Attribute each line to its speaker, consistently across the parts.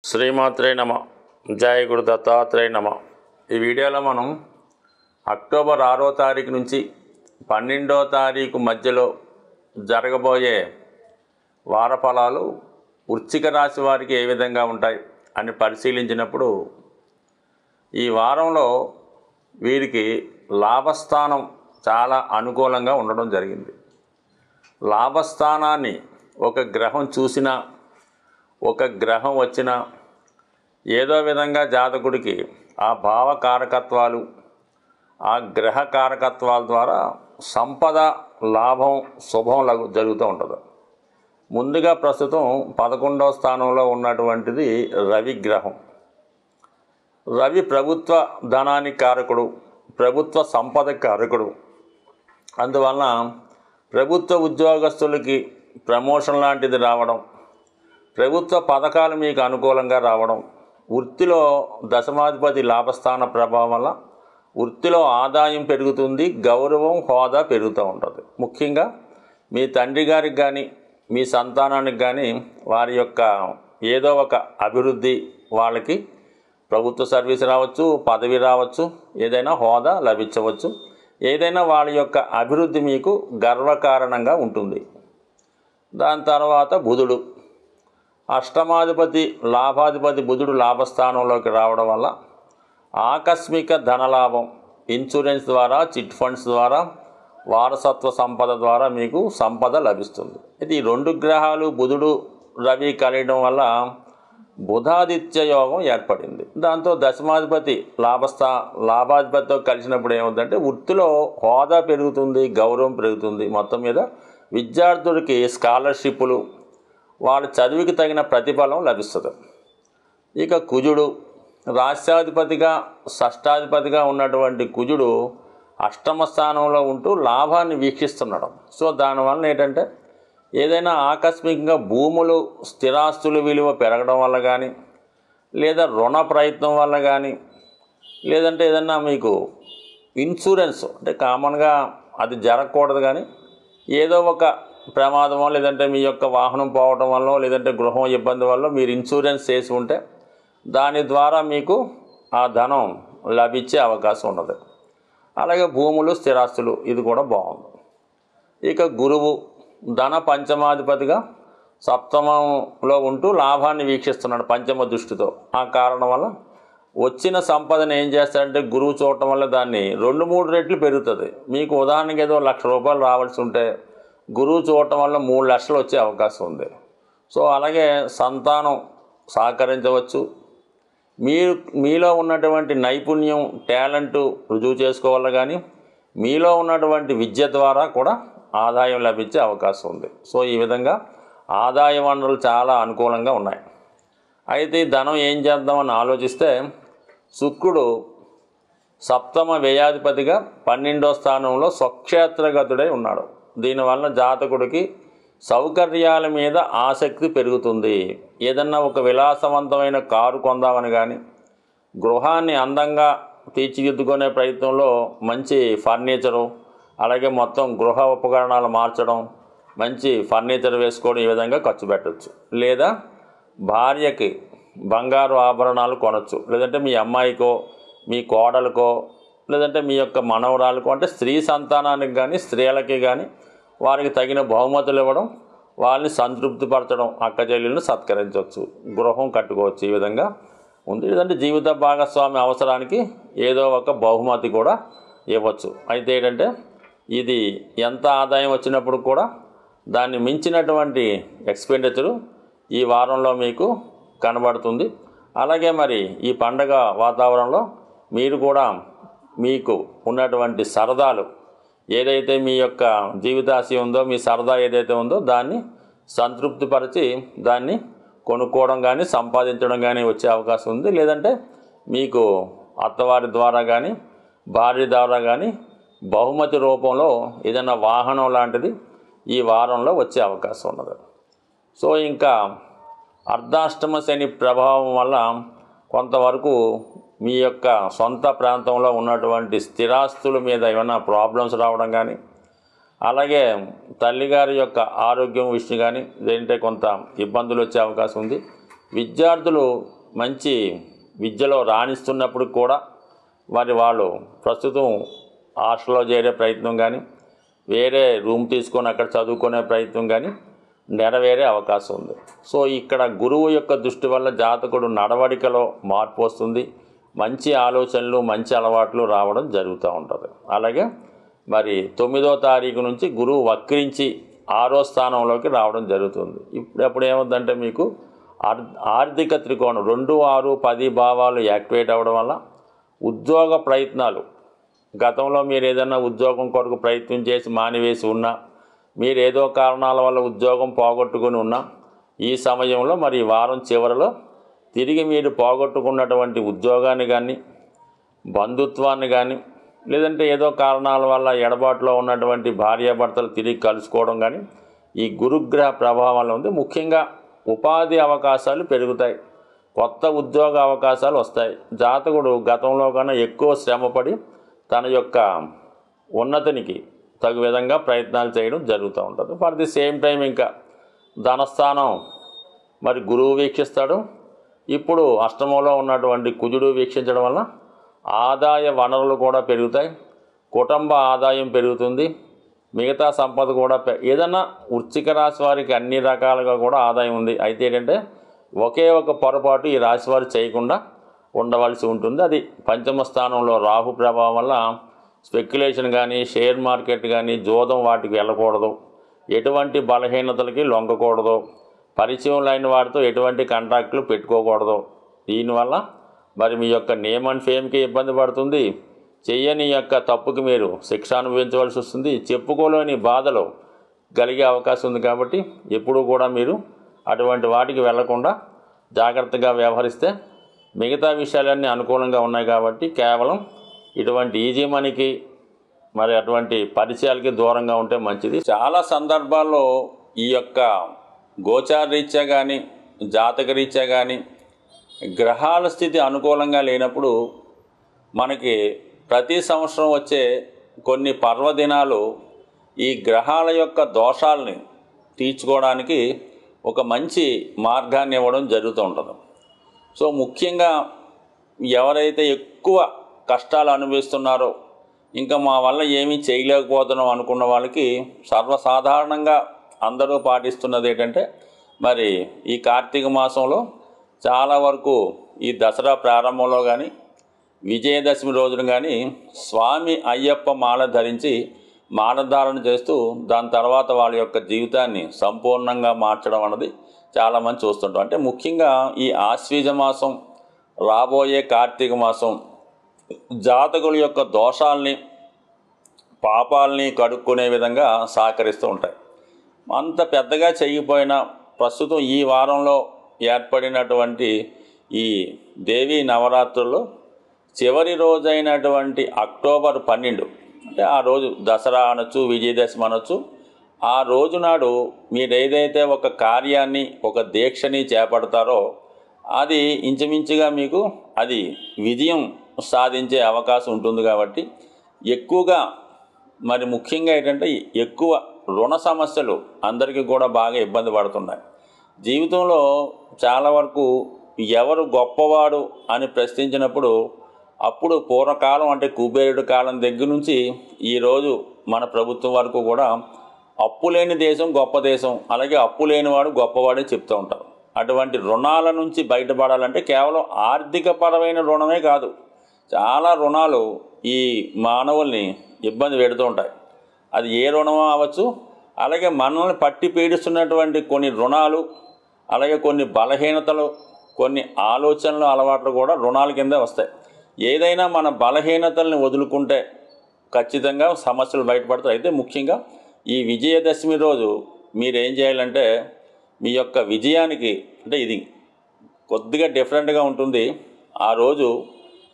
Speaker 1: శ్రీమాత్రే నమ. జయ గురు దత్తాత్రేయ నమ. ఈ వీడియోలో మనం అక్టోబర్ 6వ తారీఖు నుంచి 12వ తారీఖు మధ్యలో జరగబోయే వార ఫలాలు వృశ్చిక రాశి వారికి ఏ విధంగా ఉంటాయి అని పరిశీలించినప్పుడు ఈ వారంలో వీరికి లాభస్థానం చాలా అనుకూలంగా ఉండడం జరిగింది. లాభస్థానాన్ని ఒక గ్రహం చూసినా, ఒక గ్రహం వచ్చినా ఏదో విధంగా జాతకుడికి ఆ భావ కారకత్వాలు, ఆ గ్రహ కారకత్వాల ద్వారా సంపద, లాభం, శుభం జరుగుతూ ఉంటుంది. ముందుగా ప్రస్తుతం 11వ స్థానంలో ఉన్నటువంటిది రవి గ్రహం. రవి ప్రభుత్వ ధనానికి కారకుడు, ప్రభుత్వ సంపద కారకుడు. అందువలన ప్రభుత్వ ఉద్యోగస్తులకి ప్రమోషన్ లాంటిది రావడం, ప్రభుత్వ పథకాలు మీకు అనుకూలంగా రావడం, వృత్తిలో దశమాధిపతి లాభస్థాన ప్రభావం వల్ల వృత్తిలో ఆదాయం పెరుగుతుంది, గౌరవం, హోదా పెరుగుతూ ఉంటుంది. ముఖ్యంగా మీ తండ్రి గారికి కానీ మీ సంతానానికి కానీ వారి యొక్క ఏదో ఒక అభివృద్ధి, వాళ్ళకి ప్రభుత్వ సర్వీస్ రావచ్చు, పదవి రావచ్చు, ఏదైనా హోదా లభించవచ్చు, ఏదైనా వాళ్ళ యొక్క అభివృద్ధి మీకు గర్వకారణంగా ఉంటుంది. దాని తర్వాత బుధుడు, అష్టమాధిపతి లాభాధిపతి బుధుడు లాభస్థానంలోకి రావడం వల్ల ఆకస్మిక ధనలాభం, ఇన్సూరెన్స్ ద్వారా, చిట్ ఫండ్స్ ద్వారా, వారసత్వ సంపద ద్వారా మీకు సంపద లభిస్తుంది. ఇది ఈ రెండు గ్రహాలు బుధుడు రవి కలియడం వల్ల బుధాదిత్య యోగం ఏర్పడింది. దాంతో దశమాధిపతి లాభాధిపతితో కలిసినప్పుడు ఏమవుతుందంటే వృత్తిలో హోదా పెరుగుతుంది, గౌరవం పెరుగుతుంది. మొత్తం మీద విద్యార్థులకి స్కాలర్షిప్లు, వాళ్ళ చదువుకి తగిన ప్రతిఫలం లభిస్తుంది. ఇక కుజుడు రాష్ట్రాధిపతిగా, షష్టాధిపతిగా ఉన్నటువంటి కుజుడు అష్టమ స్థానంలో ఉంటూ లాభాన్ని వీక్షిస్తున్నాడు. సో దానివల్ల ఏంటంటే ఏదైనా ఆకస్మికంగా భూములు, స్థిరాస్తుల విలువ పెరగడం వల్ల కానీ, లేదా రుణ ప్రయత్నం వల్ల కానీ, లేదంటే ఏదన్నా మీకు ఇన్సూరెన్స్ అంటే కామన్గా అది జరగకూడదు కానీ ఏదో ఒక ప్రమాదమో, లేదంటే మీ యొక్క వాహనం పోవడం వల్ల, లేదంటే గృహం ఇబ్బంది వల్ల మీరు ఇన్సూరెన్స్ చేసి ఉంటే దాని ద్వారా మీకు ఆ ధనం లభించే అవకాశం ఉన్నది. అలాగే భూములు, స్థిరాస్తులు, ఇది కూడా బాగుంది. ఇక గురువు ధన పంచమాధిపతిగా సప్తమంలో ఉంటూ లాభాన్ని వీక్షిస్తున్నాడు పంచమ దృష్టితో. ఆ కారణం వల్ల వచ్చిన సంపదను ఏం చేస్తాడంటే గురువు చూడటం వల్ల దాన్ని 2-3 రెట్లు పెరుగుతుంది. మీకు ఉదాహరణకి ఏదో 1,00,000 రూపాయలు రావాల్సి ఉంటే గురువు చూడటం వల్ల 3 లక్షలు వచ్చే అవకాశం ఉంది. సో అలాగే సంతానం సహకరించవచ్చు. మీలో ఉన్నటువంటి నైపుణ్యం, టాలెంటు రుజువు చేసుకోవాలి కానీ మీలో ఉన్నటువంటి విద్య ద్వారా కూడా ఆదాయం లభించే అవకాశం ఉంది. సో ఈ విధంగా ఆదాయ వనరులు చాలా అనుకూలంగా ఉన్నాయి. అయితే ఈ ధనం ఏం చేద్దామని ఆలోచిస్తే శుక్రుడు సప్తమ వ్యయాధిపతిగా 12వ స్థానంలో స్వక్షేత్రగతుడై ఉన్నాడు. దీనివల్ల జాతకుడికి సౌకర్యాల మీద ఆసక్తి పెరుగుతుంది. ఏదన్నా ఒక విలాసవంతమైన కారు కొందామని కానీ, గృహాన్ని అందంగా తీర్చిదిద్దుకునే ప్రయత్నంలో మంచి ఫర్నిచరు, అలాగే మొత్తం గృహ ఉపకరణాలు మార్చడం, మంచి ఫర్నిచర్ వేసుకోవడం, ఈ విధంగా ఖర్చు పెట్టవచ్చు. లేదా భార్యకి బంగారు ఆభరణాలు కొనవచ్చు, లేదంటే మీ అమ్మాయికో, మీ కోడలకో, లేదంటే మీ యొక్క మనవరాలకో, అంటే స్త్రీ సంతానానికి కానీ స్త్రీలకి కానీ వారికి తగిన బహుమతులు ఇవ్వడం, వాళ్ళని సంతృప్తిపరచడం, అక్క చెల్లెలను సత్కరించవచ్చు, గృహం కట్టుకోవచ్చు. ఈ విధంగా ఉంది. లేదంటే జీవిత భాగస్వామి అవసరానికి ఏదో ఒక బహుమతి కూడా ఇవ్వచ్చు. అయితే ఏంటంటే ఇది ఎంత ఆదాయం వచ్చినప్పుడు కూడా దాన్ని మించినటువంటి ఎక్స్పెండిచరు ఈ వారంలో మీకు కనబడుతుంది. అలాగే మరి ఈ పండగ వాతావరణంలో మీరు కూడా మీకు ఉన్నటువంటి సరదాలు ఏదైతే మీ యొక్క జీవితాశయం ఉందో, మీ సరదా ఏదైతే ఉందో దాన్ని సంతృప్తిపరిచి దాన్ని కొనుక్కోవడం కానీ, సంపాదించడం కానీ వచ్చే అవకాశం ఉంది. లేదంటే మీకు అత్తవారి ద్వారా కానీ, భార్య ద్వారా కానీ బహుమతి రూపంలో ఏదైనా వాహనం లాంటిది ఈ వారంలో వచ్చే అవకాశం ఉన్నది. సో ఇంకా అర్ధాష్టమ శని ప్రభావం వల్ల కొంతవరకు మీ యొక్క సొంత ప్రాంతంలో ఉన్నటువంటి స్థిరాస్తుల మీద ఏమైనా ప్రాబ్లమ్స్ రావడం కానీ, అలాగే తల్లిగారి యొక్క ఆరోగ్యం విషయం కానీ ఏంటంటే కొంత ఇబ్బందులు వచ్చే అవకాశం ఉంది. విద్యార్థులు మంచి విద్యలో రాణిస్తున్నప్పుడు కూడా మరి వాళ్ళు ప్రస్తుతం హాస్టల్లో చేరే ప్రయత్నం కానీ వేరే రూమ్ తీసుకొని అక్కడ చదువుకునే ప్రయత్నం కానీ నెరవేరే అవకాశం ఉంది. సో ఇక్కడ గురువు యొక్క దృష్టి వల్ల జాతకుడు నడవడికలో మార్పు వస్తుంది, మంచి ఆలోచనలు మంచి అలవాట్లు రావడం జరుగుతూ ఉంటుంది. అలాగే మరి 9వ తారీఖు నుంచి గురువు వక్రించి 6వ స్థానంలోకి రావడం జరుగుతుంది. ఇప్పుడు ఏమవుతుందంటే మీకు ఆర్థిక త్రికోణం 2, 6, 10 భావాలు యాక్టివేట్ అవ్వడం వల్ల ఉద్యోగ ప్రయత్నాలు, గతంలో మీరు ఏదైనా ఉద్యోగం కొరకు ప్రయత్నం చేసి మానివేసి ఉన్నా, మీరు ఏదో కారణాల వల్ల ఉద్యోగం పోగొట్టుకుని ఉన్నా, ఈ సమయంలో మరి వారం చివరిలో తిరిగి మీరు పోగొట్టుకున్నటువంటి ఉద్యోగాన్ని కానీ బంధుత్వాన్ని కానీ లేదంటే ఏదో కారణాల వల్ల ఎడబాటులో ఉన్నటువంటి భార్యాభర్తలు తిరిగి కలుసుకోవడం కానీ ఈ గురుగ్రహ ప్రభావం వల్ల ఉంది. ముఖ్యంగా ఉపాధి అవకాశాలు పెరుగుతాయి, కొత్త ఉద్యోగ అవకాశాలు వస్తాయి. జాతకుడు గతంలో కన్నా ఎక్కువ శ్రమపడి తన యొక్క ఉన్నతినికి తగు విధంగా ప్రయత్నాలు చేయడం జరుగుతూ ఉంటుంది. ఫర్ ది సేమ్ టైం ఇంకా ధనస్థానం మరి గురువు వీక్షిస్తాడు. ఇప్పుడు అష్టమంలో ఉన్నటువంటి కుజుడు వీక్షించడం వల్ల ఆదాయ వనరులు కూడా పెరుగుతాయి, కుటుంబ ఆదాయం పెరుగుతుంది, మిగతా సంపద కూడా ఏదన్నా వృశ్చిక రాశి వారికి అన్ని రకాలుగా కూడా ఆదాయం ఉంది. అయితే ఏంటంటే ఒకే ఒక పొరపాటు ఈ రాశి వారు చేయకుండా ఉండవలసి ఉంటుంది. అది పంచమ స్థానంలో రాహు ప్రభావం వల్ల స్పెక్యులేషన్ కానీ షేర్ మార్కెట్ కానీ జోదం వాటికి వెళ్ళకూడదు, ఎటువంటి బలహీనతలకి లొంగకూడదు, పరిచయం లేని వారితో ఎటువంటి కాంట్రాక్టులు పెట్టుకోకూడదు. దీనివల్ల మరి మీ యొక్క నేమ్ అండ్ ఫేమ్కి ఇబ్బంది పడుతుంది, చెయ్యని యొక్క తప్పుకి మీరు శిక్ష అనుభవించవలసి వస్తుంది, చెప్పుకోలేని బాధలు కలిగే అవకాశం ఉంది. కాబట్టి ఎప్పుడూ కూడా మీరు అటువంటి వాటికి వెళ్లకుండా జాగ్రత్తగా వ్యవహరిస్తే మిగతా విషయాలన్నీ అనుకూలంగా ఉన్నాయి. కాబట్టి కేవలం ఇటువంటి ఈజీ మనీకి మరి అటువంటి పరిచయాలకి దూరంగా ఉంటే మంచిది. చాలా సందర్భాల్లో ఈ యొక్క గోచార రీత్యా కానీ జాతక రీత్యా కానీ గ్రహాల స్థితి అనుకూలంగా లేనప్పుడు మనకి ప్రతి సంవత్సరం వచ్చే కొన్ని పర్వదినాలు ఈ గ్రహాల యొక్క దోషాలని తీర్చుకోవడానికి ఒక మంచి మార్గాన్ని ఇవ్వడం జరుగుతూ ఉంటుంది. సో ముఖ్యంగా ఎవరైతే ఎక్కువ కష్టాలు అనుభవిస్తున్నారో, ఇంకా మా వల్ల ఏమీ చేయలేకపోతున్నాం అనుకున్న వాళ్ళకి సర్వసాధారణంగా అందరూ పాటిస్తున్నది ఏంటంటే మరి ఈ కార్తీక మాసంలో చాలా వరకు ఈ దసరా ప్రారంభంలో కానీ విజయదశమి రోజున కానీ స్వామి అయ్యప్ప మాల ధరించి మాలధారణ చేస్తూ దాని తర్వాత వాళ్ళ యొక్క జీవితాన్ని సంపూర్ణంగా మార్చడం అన్నది చాలామంది చూస్తుంటాం. అంటే ముఖ్యంగా ఈ ఆశ్వీజ మాసం, రాబోయే కార్తీక మాసం జాతకుల యొక్క దోషాల్ని పాపాలని కడుక్కునే విధంగా సహకరిస్తూ ఉంటాయి. అంత పెద్దగా చేయకపోయినా ప్రస్తుతం ఈ వారంలో ఏర్పడినటువంటి ఈ దేవీ నవరాత్రుల్లో చివరి రోజైనటువంటి అక్టోబర్ 12 అంటే ఆ రోజు దసరా అనొచ్చు, విజయదశమి అనొచ్చు, ఆ రోజు నాడు మీరు ఏదైతే ఒక కార్యాన్ని ఒక దీక్షని చేపడతారో అది ఇంచుమించుగా మీకు అది విజయం సాధించే అవకాశం ఉంటుంది. కాబట్టి ఎక్కువగా మరి ముఖ్యంగా ఏంటంటే ఎక్కువ రుణ సమస్యలు అందరికీ కూడా బాగా ఇబ్బంది పడుతున్నాయి. జీవితంలో చాలా వరకు ఎవరు గొప్పవాడు అని ప్రశ్నించినప్పుడు అప్పుడు పూర్వకాలం అంటే కుబేరుడి కాలం దగ్గర నుంచి ఈరోజు మన ప్రభుత్వం వరకు కూడా అప్పు లేని దేశం గొప్ప దేశం, అలాగే అప్పు లేనివాడు గొప్పవాడని చెప్తూ ఉంటారు. అటువంటి రుణాల నుంచి బయటపడాలంటే కేవలం ఆర్థికపరమైన రుణమే కాదు, చాలా రుణాలు ఈ మానవుల్ని ఇబ్బంది పెడుతూ ఉంటాయి. అది ఏ రుణమో అవ్వచ్చు, అలాగే మనల్ని పట్టి పీడిస్తున్నటువంటి కొన్ని రుణాలు, అలాగే కొన్ని బలహీనతలు, కొన్ని ఆలోచనలు అలవాట్లు కూడా రుణాల కింద వస్తాయి. ఏదైనా మన బలహీనతల్ని వదులుకుంటే ఖచ్చితంగా సమస్యలు బయటపడతాయి. అయితే ముఖ్యంగా ఈ విజయదశమి రోజు మీరేం చేయాలంటే మీ యొక్క విజయానికి అంటే ఇది కొద్దిగా డిఫరెంట్గా ఉంటుంది. ఆ రోజు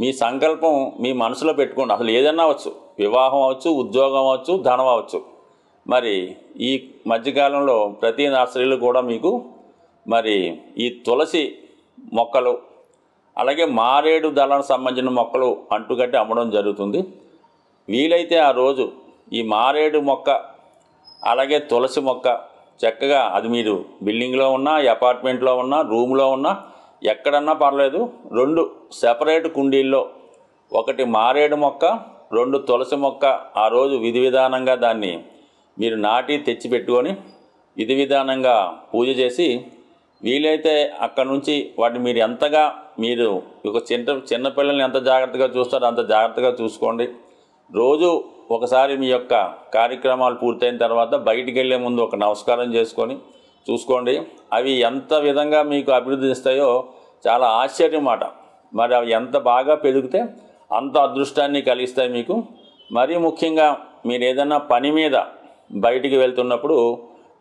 Speaker 1: మీ సంకల్పం మీ మనసులో పెట్టుకోండి. అసలు ఏదన్నా అవ్వచ్చు, వివాహం అవ్వచ్చు, ఉద్యోగం అవ్వచ్చు, ధనం అవ్వచ్చు. మరి ఈ మధ్యకాలంలో ప్రతి నర్సరీలు కూడా మీకు మరి ఈ తులసి మొక్కలు అలాగే మారేడు దళానికి సంబంధించిన మొక్కలు అంటుకట్టి అమ్మడం జరుగుతుంది. వీలైతే ఆ రోజు ఈ మారేడు మొక్క అలాగే తులసి మొక్క చక్కగా అది మీరు బిల్డింగ్లో ఉన్నా, అపార్ట్మెంట్లో ఉన్నా, రూమ్లో ఉన్నా, ఎక్కడన్నా పర్లేదు 2 సెపరేట్ కుండీల్లో, ఒకటి మారేడు మొక్క, 2 తులసి మొక్క ఆ రోజు విధి విధానంగా దాన్ని మీరు నాటి తెచ్చి పెట్టుకొని విధి విధానంగా పూజ చేసి, వీలైతే అక్కడ నుంచి వాటిని మీరు ఎంతగా మీరు ఒక చిన్నపిల్లల్ని ఎంత జాగ్రత్తగా చూస్తారో అంత జాగ్రత్తగా చూసుకోండి. రోజు ఒకసారి మీ యొక్క కార్యక్రమాలు పూర్తయిన తర్వాత బయటికి వెళ్ళే ముందు ఒక నమస్కారం చేసుకొని చూసుకోండి. అవి ఎంత విధంగా మీకు అభివృద్ధి ఇస్తాయో చాలా ఆశ్చర్యం మాట. మరి అవి ఎంత బాగా పెరిగితే అంత అదృష్టాన్ని కలిగిస్తాయి మీకు. మరీ ముఖ్యంగా మీరు ఏదైనా పని మీద బయటికి వెళ్తున్నప్పుడు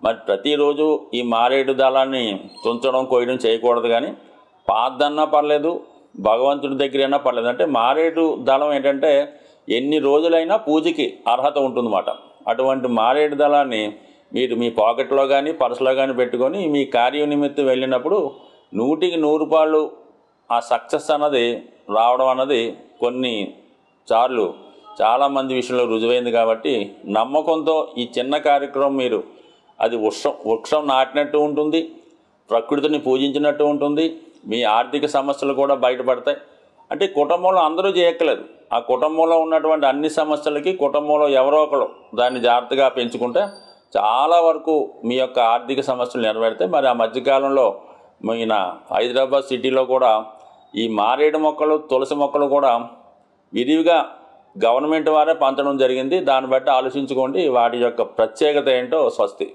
Speaker 1: మరి ప్రతిరోజు ఈ మారేడు దళాన్ని తుంచడం, కోయడం చేయకూడదు. కానీ పాద్దన్నా పర్లేదు, భగవంతుడి దగ్గరైనా పర్లేదు. అంటే మారేడు దళం ఏంటంటే ఎన్ని రోజులైనా పూజకి అర్హత ఉంటుందన్నమాట. అటువంటి మారేడు దళాన్ని మీరు మీ పాకెట్లో కానీ పర్సులో కానీ పెట్టుకొని మీ కార్య నిమిత్తం వెళ్ళినప్పుడు 100కి 100 ఆ సక్సెస్ అన్నది రావడం అన్నది కొన్ని సార్లు చాలామంది విషయంలో రుజువైంది. కాబట్టి నమ్మకంతో ఈ చిన్న కార్యక్రమం మీరు అది వృక్షం నాటినట్టు ఉంటుంది, ప్రకృతిని పూజించినట్టు ఉంటుంది, మీ ఆర్థిక సమస్యలు కూడా బయటపడతాయి. అంటే కుటుంబంలో అందరూ చేయక్కలేదు. ఆ కుటుంబంలో ఉన్నటువంటి అన్ని సమస్యలకి కుటుంబంలో ఎవరో ఒకరు దాన్ని జాగ్రత్తగా పెంచుకుంటే చాలా వరకు మీ యొక్క ఆర్థిక సమస్యలు నెరవేరుతాయి. మరి ఆ మధ్యకాలంలో మన హైదరాబాద్ సిటీలో కూడా ఈ మారేడు మొక్కలు, తులసి మొక్కలు కూడా విరివిగా గవర్నమెంట్ వారే పంచడం జరిగింది. దాన్ని బట్టి ఆలోచించుకోండి వాటి యొక్క ప్రత్యేకత ఏంటో. స్వస్తి.